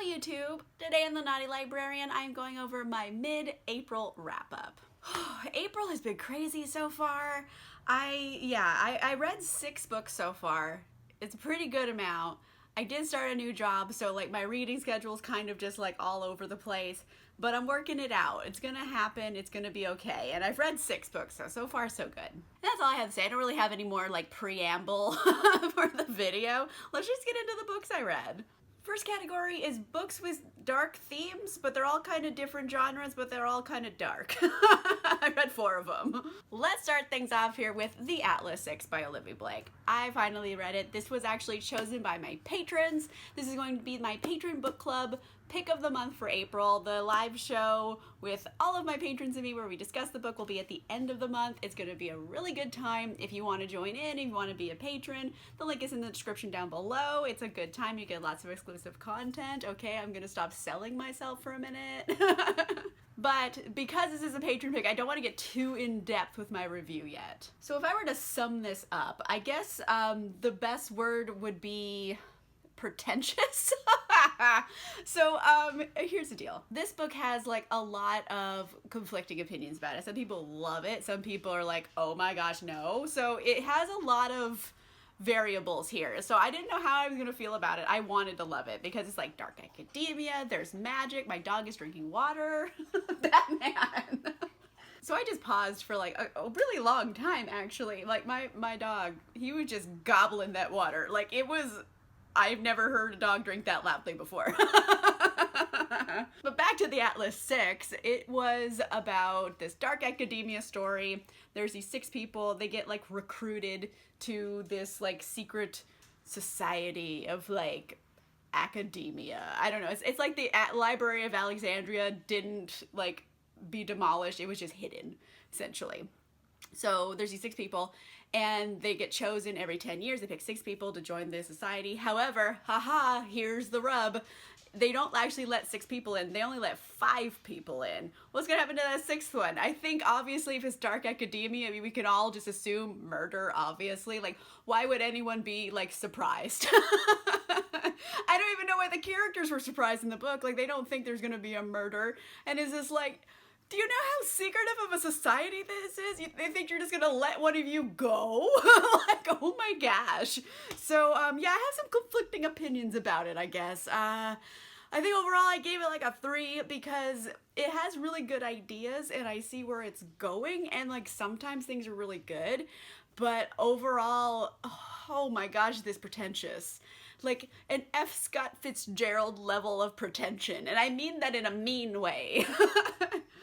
Hello YouTube! Today in the Naughty Librarian I'm going over my mid-April wrap-up. April has been crazy so far. I read 6 books so far. It's a pretty good amount. I did start a new job, so like my reading schedule is kind of just like all over the place, but I'm working it out. It's gonna happen, it's gonna be okay. And I've read 6 books, so far so good. And that's all I have to say. I don't really have any more like preamble for the video. Let's just get into the books I read. First category is books with dark themes, but they're all kind of different genres, but they're all kind of dark. I read 4 of them. Let's start things off here with The Atlas 6 by Olivia Blake. I finally read it. This was actually chosen by my patrons. This is going to be my patron book club pick of the month for April. The live show with all of my patrons and me where we discuss the book will be at the end of the month. It's going to be a really good time. If you want to join in, if you want to be a patron, the link is in the description down below. It's a good time. You get lots of exclusive content. Okay, I'm going to stop selling myself for a minute. But because this is a patron pick, I don't want to get too in-depth with my review yet. So if I were to sum this up, I guess the best word would be pretentious. So here's the deal. This book has like a lot of conflicting opinions about it. Some people love it. Some people are like, oh my gosh, no. So it has a lot of variables here. So I didn't know how I was going to feel about it. I wanted to love it because it's like dark academia, there's magic, my dog is drinking water, Batman. So I just paused for like a really long time actually. Like my dog, he was just gobbling that water. Like it was, I've never heard a dog drink that loudly before. But back to The Atlas 6, it was about this dark academia story. There's these 6 people, they get like recruited to this like secret society of like academia. I don't know, it's like the Library of Alexandria didn't like be demolished, it was just hidden essentially. So there's these 6 people and they get chosen every 10 years. They pick 6 people to join the society. However, haha, here's the rub. They don't actually let 6 people in. They only let 5 people in. What's gonna happen to that 6th one? I think obviously if it's dark academia, I mean, we can all just assume murder, obviously. Like, why would anyone be like surprised? I don't even know why the characters were surprised in the book. Like, they don't think there's gonna be a murder. And is this like, do you know how secretive of a society this is? They think you're just gonna let one of you go? Like, oh my gosh. So, yeah, I have some conflicting opinions about it, I guess. I think overall I gave it like a 3 because it has really good ideas and I see where it's going, and like sometimes things are really good, but overall, oh my gosh, this pretentious. Like an F. Scott Fitzgerald level of pretension, and I mean that in a mean way.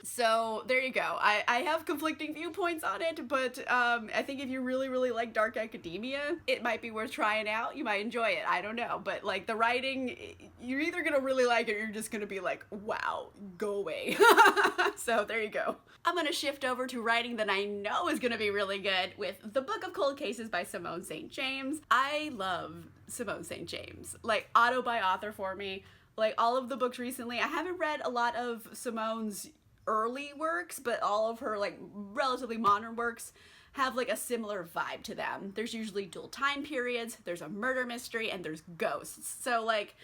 So there you go. I have conflicting viewpoints on it, but I think if you really, really like dark academia, it might be worth trying out. You might enjoy it. I don't know. But like the writing, you're either gonna really like it or you're just gonna be like, wow, go away. So there you go. I'm gonna shift over to writing that I know is gonna be really good with The Book of Cold Cases by Simone St. James. I love Simone St. James. Like, auto by author for me. Like all of the books recently, I haven't read a lot of Simone's early works, but all of her like relatively modern works have like a similar vibe to them. There's usually dual time periods, there's a murder mystery, and there's ghosts. So like,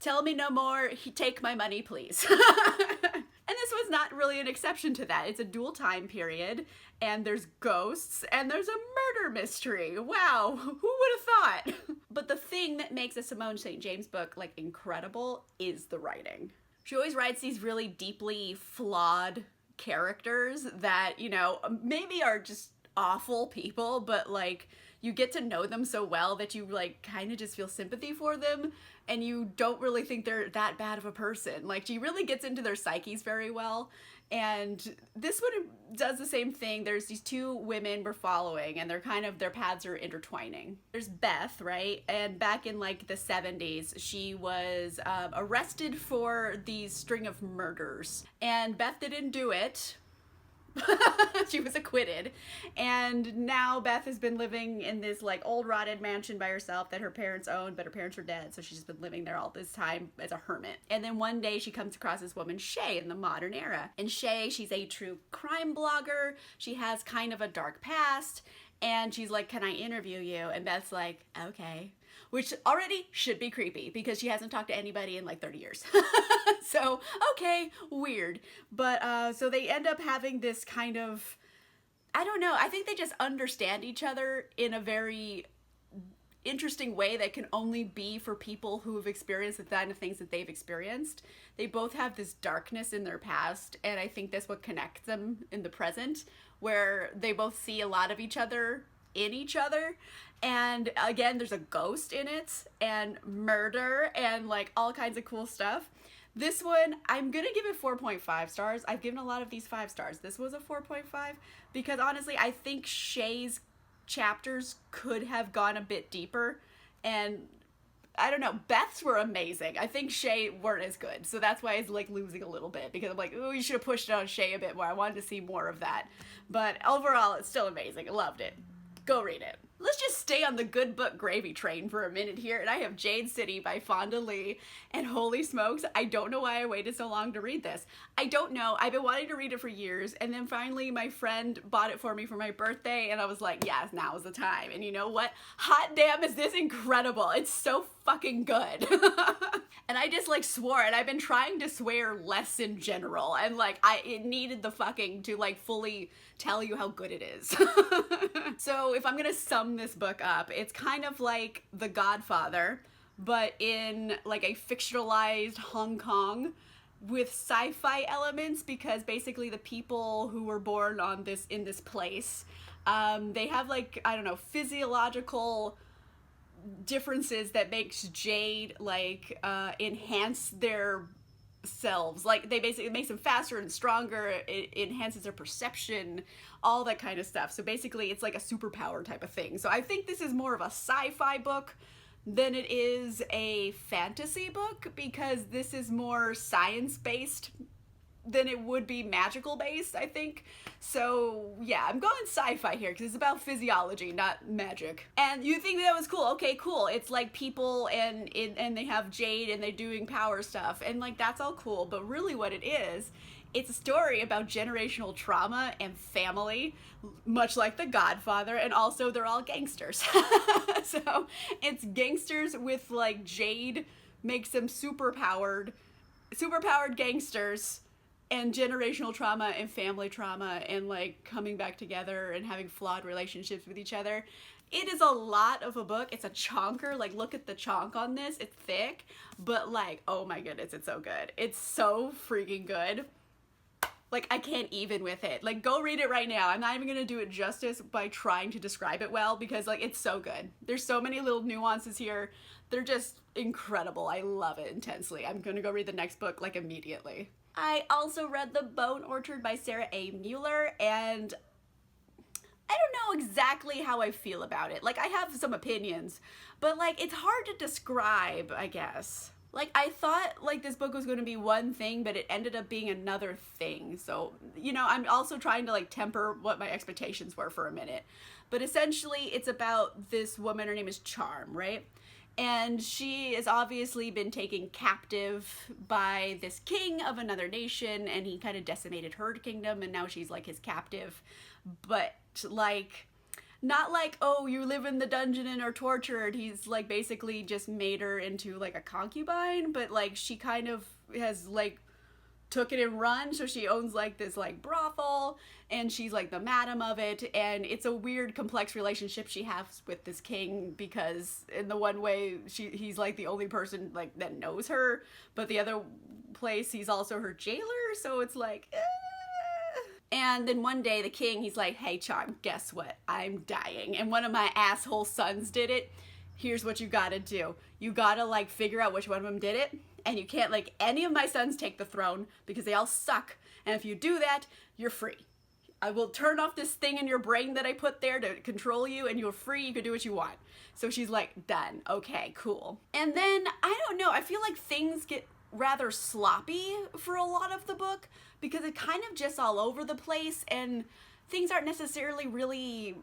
tell me no more, take my money please. And this was not really an exception to that. It's a dual time period, and there's ghosts, and there's a murder mystery. Wow, who would have thought? But the thing that makes a Simone St. James book like incredible is the writing. She always writes these really deeply flawed characters that, you know, maybe are just awful people, but like you get to know them so well that you like kind of just feel sympathy for them, and you don't really think they're that bad of a person. Like, she really gets into their psyches very well. And this one does the same thing. There's these 2 women we're following, and they're kind of, their paths are intertwining. There's Beth, right? And back in like the 70s, she was arrested for these string of murders. And Beth didn't do it. She was acquitted, and now Beth has been living in this like old rotted mansion by herself that her parents owned, but her parents are dead, so she's just been living there all this time as a hermit. And then one day she comes across this woman, Shay, in the modern era. And Shay, she's a true crime blogger. She has kind of a dark past, And she's like, can I interview you? And Beth's like, okay. Which already should be creepy because she hasn't talked to anybody in like 30 years. So, okay, weird. But so they end up having this kind of, I don't know, I think they just understand each other in a very interesting way that can only be for people who have experienced the kind of things that they've experienced. They both have this darkness in their past, and I think that's what connects them in the present, where they both see a lot of each other in each other. And again, there's a ghost in it, and murder, and like all kinds of cool stuff. This one, I'm gonna give it 4.5 stars. I've given a lot of these 5 stars. This was a 4.5 because honestly, I think Shay's chapters could have gone a bit deeper, and I don't know, Beth's were amazing. I think Shay weren't as good, so that's why it's like losing a little bit, because I'm like, oh, you should have pushed it on Shay a bit more. I wanted to see more of that, but overall it's still amazing. I loved it. Go read it. Let's just stay on the good book gravy train for a minute here, and I have Jade City by Fonda Lee, and holy smokes, I don't know why I waited so long to read this. I don't know. I've been wanting to read it for years, and then finally my friend bought it for me for my birthday, and I was like, yes, now is the time. And you know what? Hot damn, is this incredible. It's so fucking good. And I just like swore, and I've been trying to swear less in general, and like it needed the fucking to like fully tell you how good it is. So if I'm gonna sum this book up, it's kind of like The Godfather, but in like a fictionalized Hong Kong with sci-fi elements, because basically the people who were born on this in this place, they have like, I don't know, physiological differences that makes Jade like enhance their selves. Like they basically, it makes them faster and stronger, it enhances their perception, all that kind of stuff. So basically it's like a superpower type of thing. So I think this is more of a sci-fi book than it is a fantasy book, because this is more science-based than it would be magical based, I think. So yeah, I'm going sci-fi here because it's about physiology, not magic. And you think that was cool. Okay, cool. It's like people and they have Jade and they're doing power stuff, and like that's all cool. But really what it is, it's a story about generational trauma and family, much like The Godfather, and also they're all gangsters. So it's gangsters with like Jade makes them superpowered gangsters, and generational trauma and family trauma, and like coming back together and having flawed relationships with each other. It is a lot of a book. It's a chonker. Like, look at the chonk on this. It's thick, but like, oh my goodness, it's so good. It's so freaking good. Like, I can't even with it. Like, go read it right now. I'm not even gonna do it justice by trying to describe it well, because like, it's so good. There's so many little nuances here. They're just incrediable. I love it intensely. I'm gonna go read the next book like immediately. I also read The Bone Orchard by Sarah A. Mueller, and I don't know exactly how I feel about it. Like, I have some opinions, but like, it's hard to describe, I guess. Like, I thought like this book was going to be one thing, but it ended up being another thing. So, you know, I'm also trying to like temper what my expectations were for a minute. But essentially, it's about this woman, her name is Charm, right? And she has obviously been taken captive by this king of another nation, and he kind of decimated her kingdom, and now she's like his captive. But like, not like, oh, you live in the dungeon and are tortured. He's like basically just made her into like a concubine, but like she kind of has like took it and run, so she owns like this like brothel, and she's like the madam of it, and it's a weird complex relationship she has with this king, because in the one way he's like the only person like that knows her, but the other place he's also her jailer, so it's like And then one day the king, he's like, hey Charm, guess what, I'm dying, and one of my asshole sons did it. Here's what you gotta do. You gotta like figure out which one of them did it, and you can't like any of my sons take the throne because they all suck. And if you do that, you're free. I will turn off this thing in your brain that I put there to control you, and you're free. You can do what you want. So she's like, done. Okay, cool. And then, I don't know, I feel like things get rather sloppy for a lot of the book, because it kind of just all over the place, and things aren't necessarily really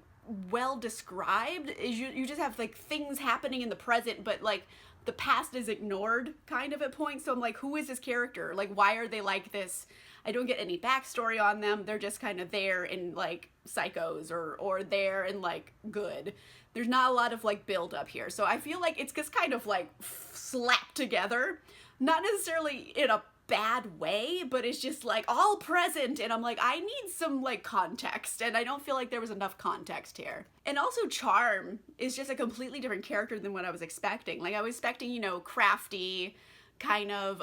well described. You just have like things happening in the present, but like the past is ignored kind of at points. So I'm like, who is this character? Like, why are they like this? I don't get any backstory on them. They're just kind of there in like psychos or there in like good. There's not a lot of like build up here. So I feel like it's just kind of like slapped together. Not necessarily in a bad way, but it's just like all present, and I'm like, I need some like context, and I don't feel like there was enough context here. And also Charm is just a completely different character than what I was expecting. Like I was expecting, you know, crafty, kind of,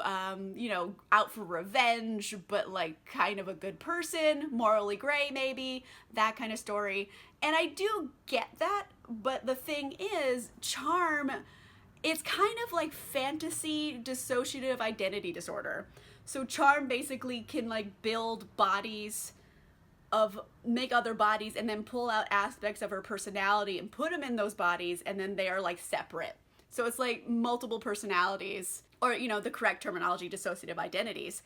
you know, out for revenge, but like kind of a good person, morally gray maybe, that kind of story. And I do get that, but the thing is, Charm, it's kind of like fantasy dissociative identity disorder. So Charm basically can like build bodies make other bodies and then pull out aspects of her personality and put them in those bodies, and then they are like separate. So it's like multiple personalities, or, you know, the correct terminology, dissociative identities.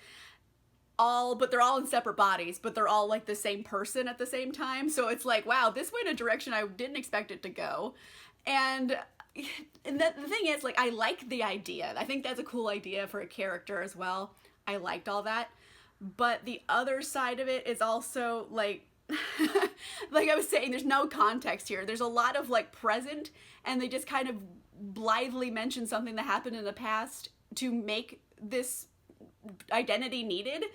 But they're all in separate bodies, but they're all like the same person at the same time. So it's like, wow, this went a direction I didn't expect it to go. And the thing is, like, I like the idea. I think that's a cool idea for a character as well. I liked all that. But the other side of it is also, like, like I was saying, there's no context here. There's a lot of, like, present, and they just kind of blithely mention something that happened in the past to make this identity needed.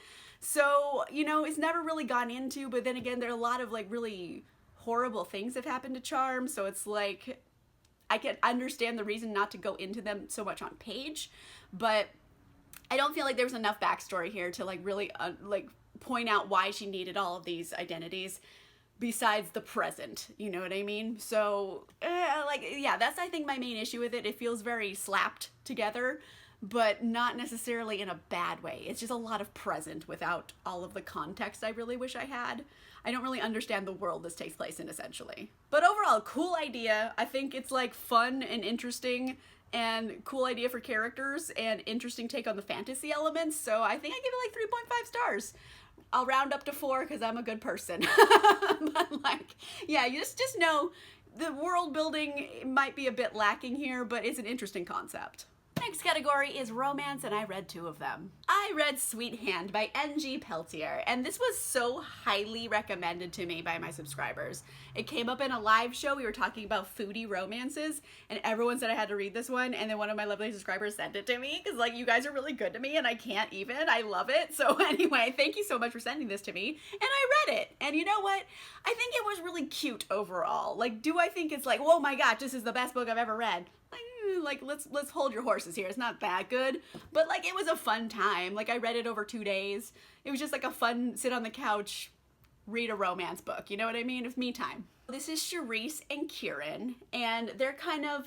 So, you know, it's never really gone into, but then again, there are a lot of, like, really horrible things that happened to Charm, so it's like, I can understand the reason not to go into them so much on page, but I don't feel like there was enough backstory here to like really like point out why she needed all of these identities besides the present, you know what I mean? So like, yeah, that's, I think, my main issue with it. It feels very slapped together, but not necessarily in a bad way. It's just a lot of present without all of the context I really wish I had. I don't really understand the world this takes place in, essentially. But overall, cool idea. I think it's like fun and interesting and cool idea for characters and interesting take on the fantasy elements. So I think I give it like 3.5 stars. I'll round up to 4 because I'm a good person. But like, yeah, you just know the world building might be a bit lacking here, but it's an interesting concept. Next category is romance, and I read 2 of them. I read Sweethand by N.G. Peltier, and this was so highly recommended to me by my subscribers. It came up in a live show. We were talking about foodie romances, and everyone said I had to read this one, and then one of my lovely subscribers sent it to me, because, like, you guys are really good to me, and I can't even. I love it. So anyway, thank you so much for sending this to me, and I read it. And you know what? I think it was really cute overall. Like, do I think it's like, oh my god, this is the best book I've ever read? Like, let's hold your horses here. It's not that good, but like, it was a fun time. Like, I read it over 2 days. It was just like a fun sit on the couch, read a romance book. You know what I mean? It was me time. This is Charisse and Kieran, and they're kind of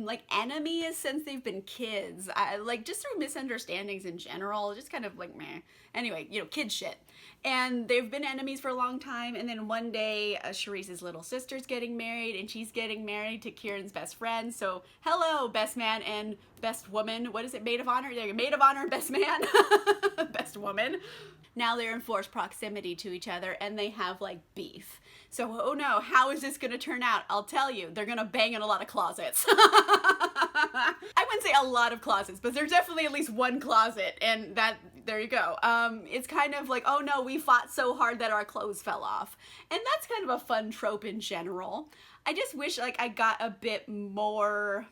like enemies since they've been kids. Like, just through misunderstandings in general, just kind of like meh. Anyway, you know, kid shit. And they've been enemies for a long time, and then one day Charisse's little sister's getting married, and she's getting married to Kieran's best friend. So hello, best man and best woman. What is it? Maid of honor? They're maid of honor and best man. Best woman. Now they're in forced proximity to each other, and they have like beef. So, oh no, how is this gonna turn out? I'll tell you, they're gonna bang in a lot of closets. I wouldn't say a lot of closets, but there's definitely at least one closet, and that, there you go. It's kind of like, oh no, we fought so hard that our clothes fell off. And that's kind of a fun trope in general. I just wish like I got a bit more,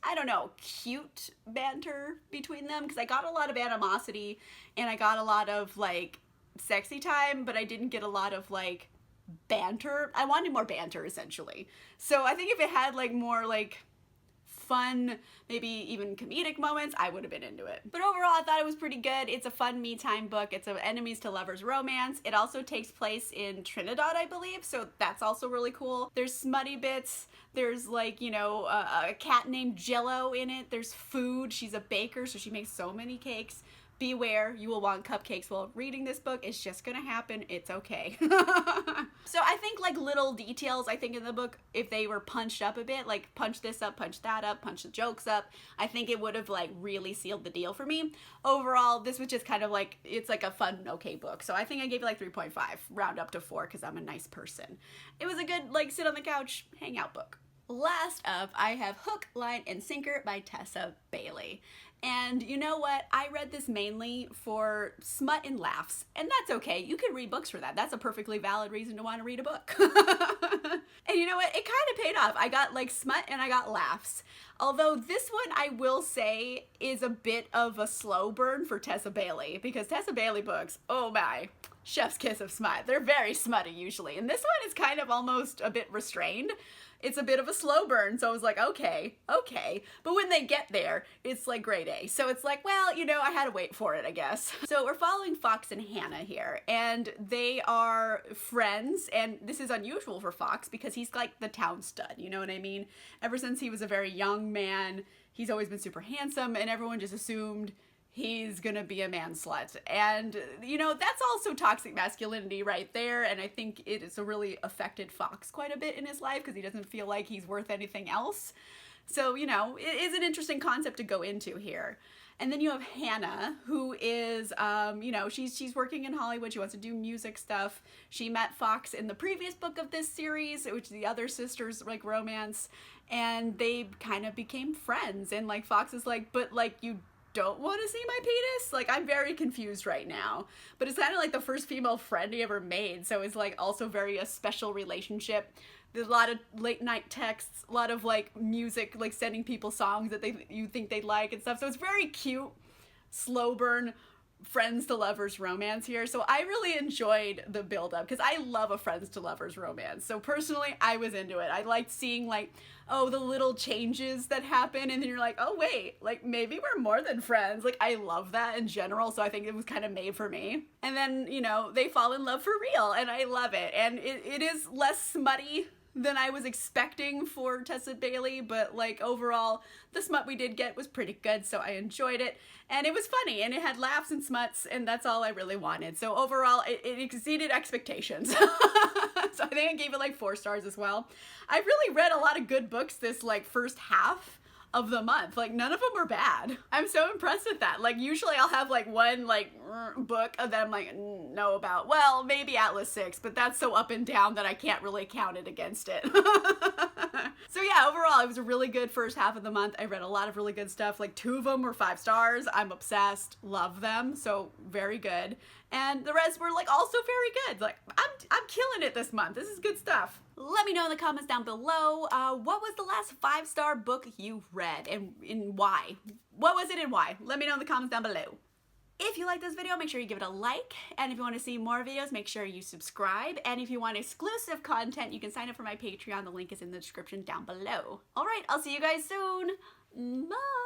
I don't know, cute banter between them, because I got a lot of animosity and I got a lot of like sexy time, but I didn't get a lot of like banter. I wanted more banter, essentially. So I think if it had like more like fun, maybe even comedic moments, I would have been into it. But overall, I thought it was pretty good. It's a fun me time book. It's an enemies to lovers romance. It also takes place in Trinidad, I believe, so that's also really cool. There's smutty bits. There's like, you know, a cat named Jello in it. There's food. She's a baker, so she makes so many cakes. Beware, you will want cupcakes while reading this book. It's just gonna happen. It's okay. So I think like little details, I think in the book, if they were punched up a bit, like punch this up, punch that up, punch the jokes up, I think it would have like really sealed the deal for me. Overall, this was just kind of like, it's like a fun, okay book. So I think I gave it like 3.5, round up to 4 because I'm a nice person. It was a good like sit on the couch, hang out book. last up, I have Hook, Line, and Sinker by Tessa Bailey. And you know what? I read this mainly for smut and laughs, and that's okay. You can read books for that. That's a perfectly valid reason to want to read a book. And you know what? It kind of paid off. I got like smut and I got laughs. Although this one, I will say, is a bit of a slow burn for Tessa Bailey, because Tessa Bailey books, oh my, chef's kiss of smut. They're very smutty usually. And this one is kind of almost a bit restrained. It's a bit of a slow burn, so I was like, okay. But when they get there, it's like grade A. So it's like, well, you know, I had to wait for it, I guess. So we're following Fox and Hannah here, and they are friends, and this is unusual for Fox because he's like the town stud, you know what I mean? Ever since he was a very young man, he's always been super handsome, and everyone just assumed he's gonna be a man slut. And, you know, that's also toxic masculinity right there, and I think it has really affected Fox quite a bit in his life because he doesn't feel like he's worth anything else. So, you know, it is an interesting concept to go into here. And then you have Hannah, who is, you know, she's working in Hollywood. She wants to do music stuff. She met Fox in the previous book of this series, which is the other sisters, like, romance, and they kind of became friends. And, like, Fox is like, but, like, you don't want to see my penis? Like, I'm very confused right now. But it's kind of like the first female friend he ever made, so it's like also very a special relationship. There's a lot of late night texts, a lot of like music, like sending people songs that you think they'd like and stuff. So it's very cute, slow burn, friends to lovers romance here. So I really enjoyed the build up because I love a friends to lovers romance. So personally, I was into it. I liked seeing like, oh, the little changes that happen, and then you're like, oh wait, like maybe we're more than friends. Like I love that in general, so I think it was kind of made for me. And then, you know, they fall in love for real, and I love it. And it is less smutty than I was expecting for Tessa Bailey, but like overall, the smut we did get was pretty good, so I enjoyed it. And it was funny, and it had laughs and smuts, and that's all I really wanted. So overall, it exceeded expectations. So I think I gave it like 4 stars as well. I really read a lot of good books this like first half of the month. Like none of them were bad. I'm so impressed with that. Like usually I'll have like one like book of them like know about, well, maybe Atlas 6, but that's so up and down that I can't really count it against it. So yeah, overall it was a really good first half of the month. I read a lot of really good stuff. Like 2 of them were 5 stars. I'm obsessed, love them, so very good. And the rest were like also very good. Like I'm killing it this month. This is good stuff. Let me know in the comments down below, what was the last 5-star book you read and why? What was it and why? Let me know in the comments down below. If you like this video, make sure you give it a like. And if you want to see more videos, make sure you subscribe. And if you want exclusive content, you can sign up for my Patreon. The link is in the description down below. All right, I'll see you guys soon. Bye.